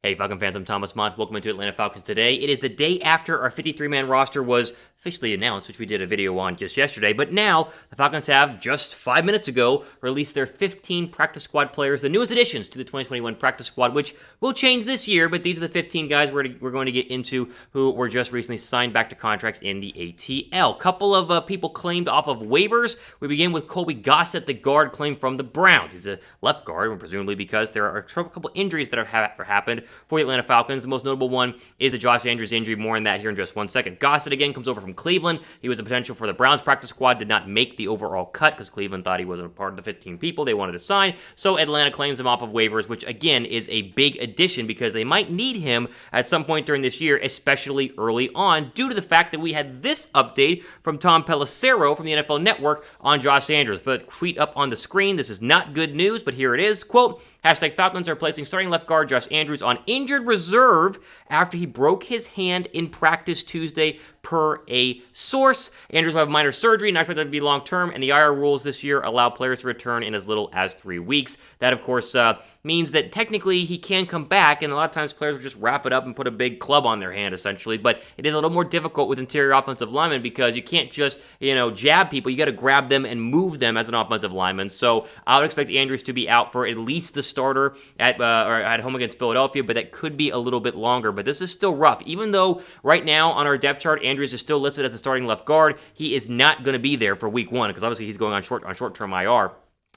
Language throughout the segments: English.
Hey Falcon fans, I'm Thomas Mott. Welcome into Atlanta Falcons today. It is the day after our 53-man roster was officially announced, which we did a video on just yesterday. But now, the Falcons have, just 5 minutes ago, released their 15 practice squad players, the newest additions to the 2021 practice squad, which will change this year, but these are the 15 guys we're going to get into who were just recently signed back to contracts in the ATL. Couple of people claimed off of waivers. We begin with Colby Gossett, the guard claimed from the Browns. He's a left guard, presumably because there are a couple injuries that have happened for the Atlanta Falcons. The most notable one is the Josh Andrews injury. More on that here in just 1 second. Gossett again comes over from Cleveland. He was a potential for the Browns practice squad, did not make the overall cut because Cleveland thought he wasn't a part of the 15 people they wanted to sign. So Atlanta claims him off of waivers, which again is a big addition because they might need him at some point during this year, especially early on, due to the fact that we had this update from Tom Pelissero from the NFL Network on Josh Andrews. The tweet up on the screen. This is not good news, but here it is. Quote, #Falcons are placing starting left guard Josh Andrews on injured reserve after he broke his hand in practice Tuesday, per a source. Andrews will have minor surgery, not expected to be long-term, and the IR rules this year allow players to return in as little as 3 weeks. That, of course, means that technically he can come back, and a lot of times players will just wrap it up and put a big club on their hand, essentially, but it is a little more difficult with interior offensive linemen because you can't just, jab people. You got to grab them and move them as an offensive lineman, so I would expect Andrews to be out for at least the starter at home against Philadelphia, but that could be a little bit longer, but this is still rough. Even though right now on our depth chart, Andrews is still listed as a starting left guard, he is not going to be there for week 1 because obviously he's going on short-term IR.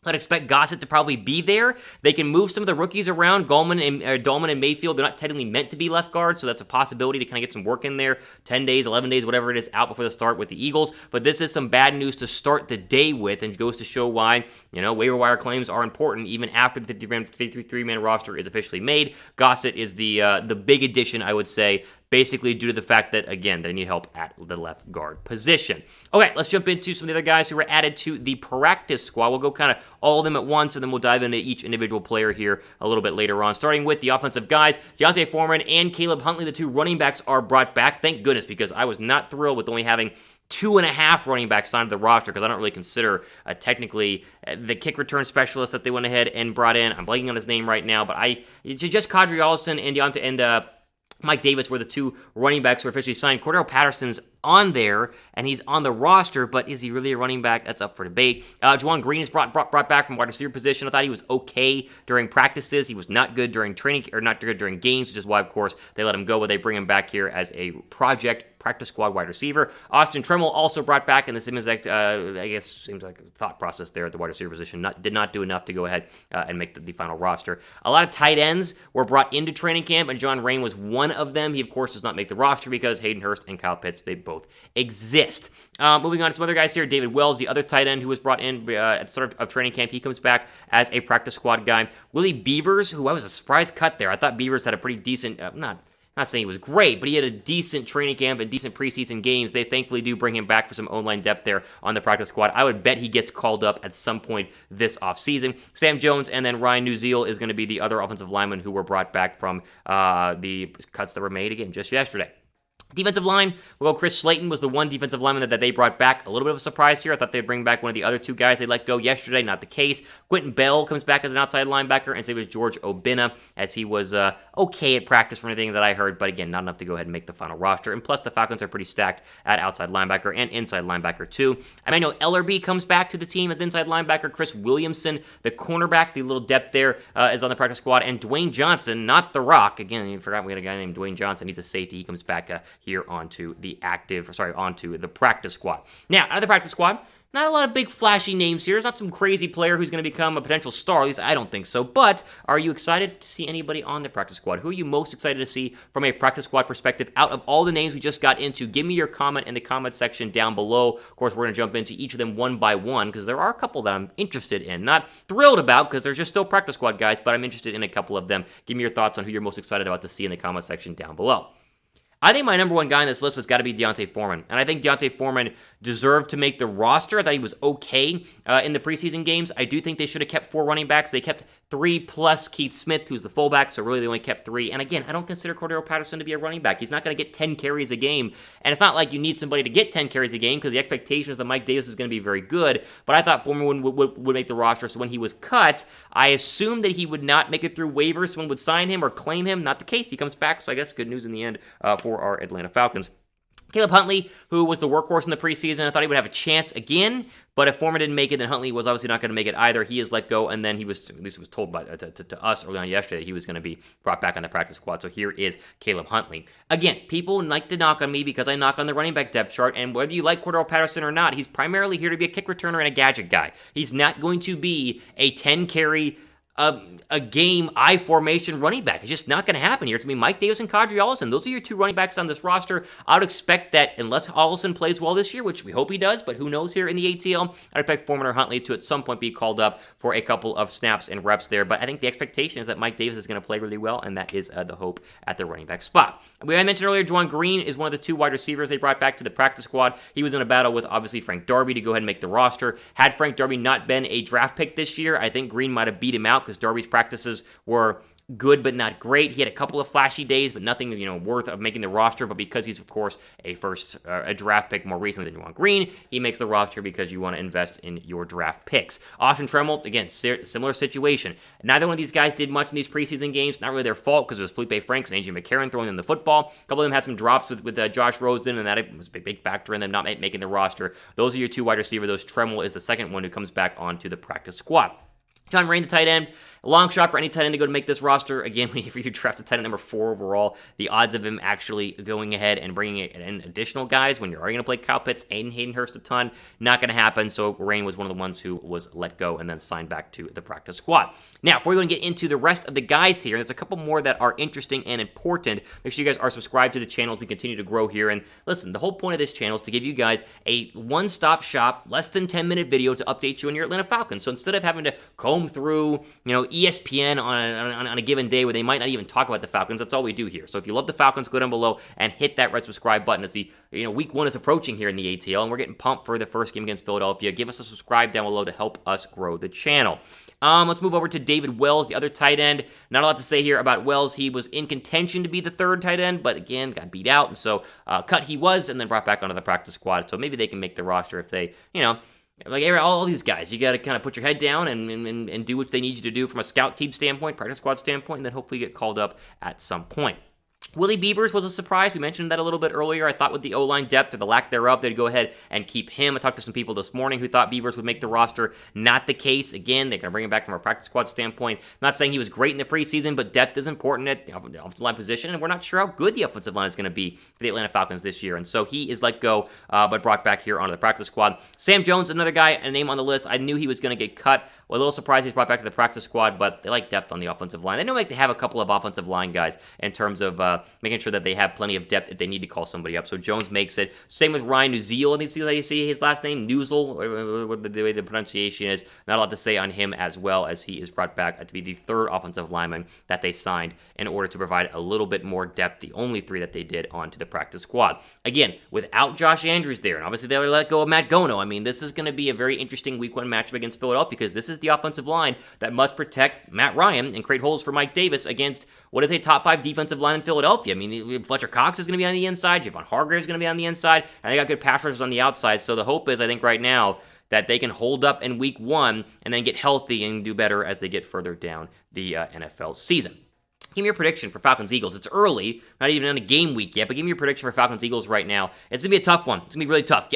I'd expect Gossett to probably be there. They can move some of the rookies around. Dolman and Mayfield, they're not technically meant to be left guards, so that's a possibility to kind of get some work in there. 10 days, 11 days, whatever it is, out before the start with the Eagles. But this is some bad news to start the day with and goes to show why, waiver wire claims are important even after the 53-man roster is officially made. Gossett is the big addition, I would say, basically due to the fact that, again, they need help at the left guard position. Okay, let's jump into some of the other guys who were added to the practice squad. We'll go kind of all of them at once, and then we'll dive into each individual player here a little bit later on. Starting with the offensive guys, D'onta Foreman and Caleb Huntley, the 2 running backs, are brought back. Thank goodness, because I was not thrilled with only having 2.5 running backs signed to the roster because I don't really consider technically the kick return specialist that they went ahead and brought in. I'm blanking on his name right now, but just Kadri Allison and Mike Davis were the 2 running backs who were officially signed. Cordell Patterson's on there, and he's on the roster, but is he really a running back? That's up for debate. Juwan Green is brought back from wide receiver position. I thought he was okay during practices. He was not good during training, or not good during games, which is why, of course, they let him go, but they bring him back here as a practice squad wide receiver. Austin Trammell also brought back, and the same exact, I guess, seems like a thought process there at the wide receiver position. Did not do enough to go ahead and make the final roster. A lot of tight ends were brought into training camp, and John Raine was one of them. He, of course, does not make the roster because Hayden Hurst and Kyle Pitts, they both exist. Moving on to some other guys here. David Wells, the other tight end who was brought in at the start of training camp, he comes back as a practice squad guy. Willie Beavers, who I was a surprise cut there. I thought Beavers had a pretty decent, not saying he was great, but he had a decent training camp and decent preseason games. They thankfully do bring him back for some O-line depth there on the practice squad. I would bet he gets called up at some point this offseason. Sam Jones and then Ryan Newziel is going to be the other offensive linemen who were brought back from the cuts that were made, again, just yesterday. Defensive line, well, Chris Slayton was the one defensive lineman that they brought back. A little bit of a surprise here. I thought they'd bring back one of the other 2 guys they let go yesterday. Not the case. Quentin Bell comes back as an outside linebacker, and so was George Obinna, as he was okay at practice for anything that I heard, but again, not enough to go ahead and make the final roster. And plus, the Falcons are pretty stacked at outside linebacker and inside linebacker, too. Emmanuel Ellerbe comes back to the team as inside linebacker. Chris Williamson, the cornerback, the little depth there, is on the practice squad. And Dwayne Johnson, not The Rock. Again, you forgot we had a guy named Dwayne Johnson. He's a safety. He comes back here onto the practice squad. Now, out of the practice squad, not a lot of big flashy names here. There's not some crazy player who's going to become a potential star. At least I don't think so. But are you excited to see anybody on the practice squad? Who are you most excited to see from a practice squad perspective out of all the names we just got into? Give me your comment in the comment section down below. Of course, we're going to jump into each of them one by one because there are a couple that I'm interested in. Not thrilled about because they're just still practice squad guys, but I'm interested in a couple of them. Give me your thoughts on who you're most excited about to see in the comment section down below. I think my number one guy on this list has got to be D'onta Foreman. And I think D'onta Foreman deserved to make the roster. I thought he was okay in the preseason games. I do think they should have kept 4 running backs. They kept 3 plus Keith Smith, who's the fullback, so really they only kept 3. And again, I don't consider Cordero Patterson to be a running back. He's not going to get 10 carries a game. And it's not like you need somebody to get 10 carries a game because the expectation is that Mike Davis is going to be very good. But I thought Foreman would make the roster. So when he was cut, I assumed that he would not make it through waivers. Someone would sign him or claim him. Not the case. He comes back, so I guess good news in the end for our Atlanta Falcons. Caleb Huntley, who was the workhorse in the preseason, I thought he would have a chance again, but if Foreman didn't make it, then Huntley was obviously not going to make it either. He is let go, and then he was, at least it was told to us early on yesterday, that he was going to be brought back on the practice squad. So here is Caleb Huntley. Again, people like to knock on me because I knock on the running back depth chart, and whether you like Cordero Patterson or not, he's primarily here to be a kick returner and a gadget guy. He's not going to be a 10-carry a game I formation running back. It's just not going to happen here. It's going to be Mike Davis and Kadri Allison. Those are your 2 running backs on this roster. I would expect that unless Allison plays well this year, which we hope he does, but who knows here in the ATL, I'd expect Foreman or Huntley to at some point be called up for a couple of snaps and reps there. But I think the expectation is that Mike Davis is going to play really well, and that is the hope at the running back spot. I mentioned earlier, Juwan Green is one of the 2 wide receivers they brought back to the practice squad. He was in a battle with obviously Frank Darby to go ahead and make the roster. Had Frank Darby not been a draft pick this year, I think Green might have beat him out because Darby's practices were good but not great. He had a couple of flashy days, but nothing worth of making the roster. But because he's of course a draft pick more recently than Juwan Green, he makes the roster because you want to invest in your draft picks. Austin Trammell, again, similar situation. Neither one of these guys did much in these preseason games. Not really their fault because it was Felipe Franks and A.J. McCarron throwing them the football. A couple of them had some drops with Josh Rosen, and that was a big factor in them not making the roster. Those are your 2 wide receivers. Those Trammell is the second one who comes back onto the practice squad. John Raine, the tight end. A long shot for any tight end to go to make this roster. Again, if you draft a tight end number 4 overall, the odds of him actually going ahead and bringing in additional guys when you're already going to play Kyle Pitts, Aiden Hayden-Hurst a ton, not going to happen. So Raine was one of the ones who was let go and then signed back to the practice squad. Now, before we go and get into the rest of the guys here, there's a couple more that are interesting and important. Make sure you guys are subscribed to the channel as we continue to grow here. And listen, the whole point of this channel is to give you guys a one-stop shop, less than 10-minute video to update you on your Atlanta Falcons. So instead of having to comb through, ESPN on a given day where they might not even talk about the Falcons, that's all we do here. So if you love the Falcons, go down below and hit that red subscribe button as the week 1 is approaching here in the ATL, and we're getting pumped for the first game against Philadelphia. Give us a subscribe down below to help us grow the channel. Let's move over to David Wells, the other tight end. Not a lot to say here about Wells. He was in contention to be the 3rd tight end, but again, got beat out, and so cut he was, and then brought back onto the practice squad. So maybe they can make the roster if they, like all these guys, you got to kind of put your head down and do what they need you to do from a scout team standpoint, practice squad standpoint, and then hopefully get called up at some point. Willie Beavers was a surprise. We mentioned that a little bit earlier. I thought with the O-line depth or the lack thereof, they'd go ahead and keep him. I talked to some people this morning who thought Beavers would make the roster. Not the case. Again, they're going to bring him back from a practice squad standpoint. Not saying he was great in the preseason, but depth is important at the offensive line position, and we're not sure how good the offensive line is going to be for the Atlanta Falcons this year. And so he is let go, but brought back here onto the practice squad. Sam Jones, another guy, a name on the list. I knew he was going to get cut. Well, a little surprised he's brought back to the practice squad, but they like depth on the offensive line. They know like to have a couple of offensive line guys in terms of making sure that they have plenty of depth if they need to call somebody up. So Jones makes it. Same with Ryan Nuzil. I think see how you see his last name, Nuzil, the way the pronunciation is. Not a lot to say on him as well, as he is brought back to be the 3rd offensive lineman that they signed in order to provide a little bit more depth. The only 3 that they did onto the practice squad. Again, without Josh Andrews there, and obviously they let go of Matt Gono. I mean, this is going to be a very interesting week 1 matchup against Philadelphia because this is the offensive line that must protect Matt Ryan and create holes for Mike Davis against what is a top 5 defensive line in Philadelphia. I mean, Fletcher Cox is going to be on the inside, Javon Hargrave is going to be on the inside, and they got good pass rushers on the outside. So the hope is, I think right now, that they can hold up in week 1 and then get healthy and do better as they get further down the NFL season. Give me your prediction for Falcons-Eagles. It's early, not even on a game week yet, but give me your prediction for Falcons-Eagles right now. It's going to be a tough one. It's going to be really tough.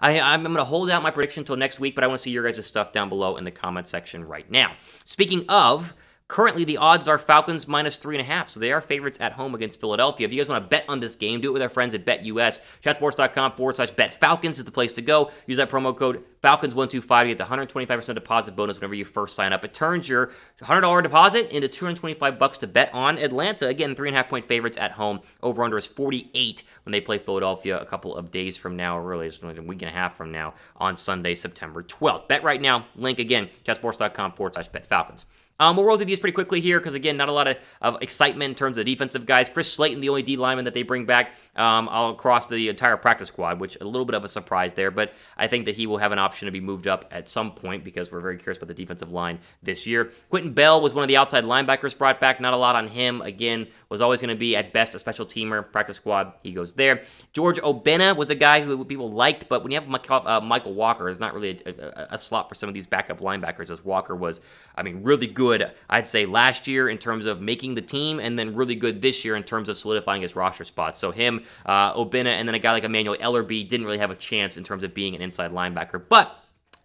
I'm going to hold out my prediction until next week, but I want to see your guys' stuff down below in the comment section right now. Speaking of, currently the odds are Falcons minus 3.5, so they are favorites at home against Philadelphia. If you guys want to bet on this game, do it with our friends at BetUS. Chatsports.com/betfalcons is the place to go. Use that promo code Falcons125 to get the 125% deposit bonus whenever you first sign up. It turns your $100 deposit into $225 to bet on Atlanta. Again, 3.5-point favorites at home. Over-under is 48 when they play Philadelphia a couple of days from now, or really just like a week and a half from now on Sunday, September 12th. Bet right now. Link again, chatsports.com/betfalcons. We'll roll through these pretty quickly here because, again, not a lot of excitement in terms of defensive guys. Chris Slayton, the only D lineman that they bring back all across the entire practice squad, which a little bit of a surprise there, but I think that he will have an option to be moved up at some point because we're very curious about the defensive line this year. Quentin Bell was one of the outside linebackers brought back. Not a lot on him. Again, was always going to be, at best, a special teamer. Practice squad, he goes there. George Obena was a guy who people liked, but when you have Michael Walker, it's not really a slot for some of these backup linebackers, as Walker was, really good, I'd say, last year in terms of making the team, and then really good this year in terms of solidifying his roster spot. So him, Obena, and then a guy like Emmanuel Ellerbe didn't really have a chance in terms of being an inside linebacker. But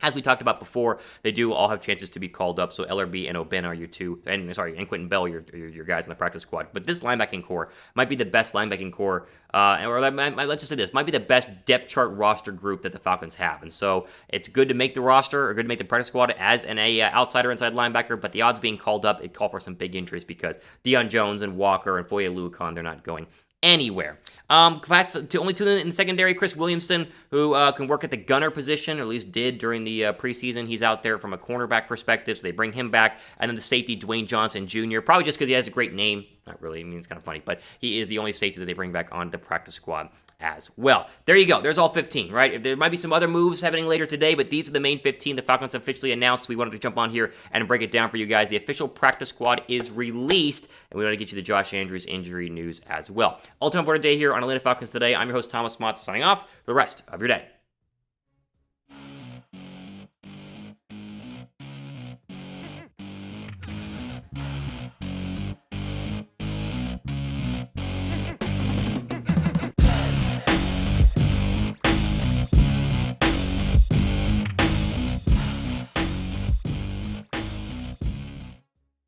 as we talked about before, they do all have chances to be called up. So Ellerbe and Obena are your two, and Quentin Bell, your guys in the practice squad. But this linebacking core might be the best linebacking core, or let's just say this, might be the best depth chart roster group that the Falcons have. And so it's good to make the roster, or good to make the practice squad as an outsider inside linebacker, but the odds being called up, it call for some big injuries because Deion Jones and Walker and Foye Oluokun, they're not going anywhere. Only two in the secondary, Chris Williamson, who can work at the gunner position, or at least did during the preseason. He's out there from a cornerback perspective, so they bring him back. And then the safety, Dwayne Johnson Jr., probably just because he has a great name. Not really, it's kind of funny, but he is the only safety that they bring back on the practice squad as well. There you go. There's all 15, right? There might be some other moves happening later today, but these are the main 15 the Falcons officially announced. We wanted to jump on here and break it down for you guys. The official practice squad is released, and we want to get you the Josh Andrews injury news as well. Ultimate for today here on Atlanta Falcons Today. I'm your host, Thomas Mott, signing off for the rest of your day.